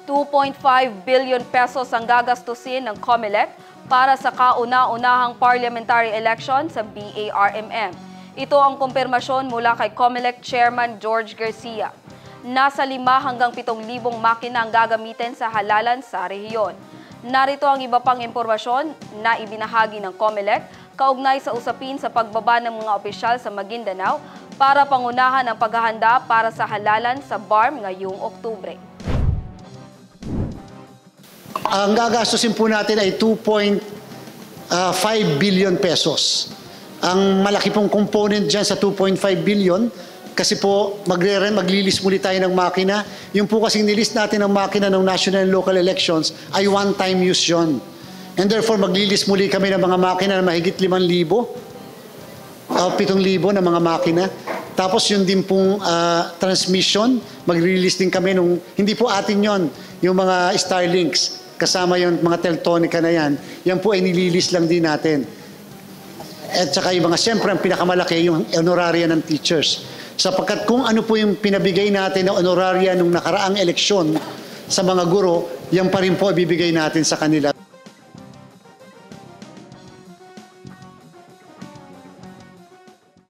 2.5 billion pesos ang gagastusin ng COMELEC para sa kauna-unahang parliamentary election sa BARMM. Ito ang kumpirmasyon mula kay COMELEC Chairman George Garcia. Nasa 5 hanggang 7,000 makina ang gagamitin sa halalan sa rehiyon. Narito ang iba pang impormasyon na ibinahagi ng COMELEC kaugnay sa usapin sa pagbaba ng mga opisyal sa Maguindanao para pangunahan ang paghahanda para sa halalan sa BARM ngayong Oktubre. Ang gagastusin po natin ay 2.5 billion pesos. Ang malaki pong component dyan sa 2.5 billion kasi po maglilis muli tayo ng makina. Yung po kasing nilist natin ng makina ng national and local elections ay one-time use yun. And therefore maglilis muli kami ng mga makina na mahigit 5,000 7,000 na mga makina. Tapos yun din pong transmission, mag-release din kami nung, hindi po atin yon, yung mga Starlinks, kasama yung mga Teltonica na yan po ay nililis lang din natin. At saka yung mga, siyempre ang pinakamalaki, yung honoraria ng teachers. Sapagkat kung ano po yung pinabigay natin na honoraria nung nakaraang eleksyon sa mga guro, yan pa rin po ibibigay natin sa kanila.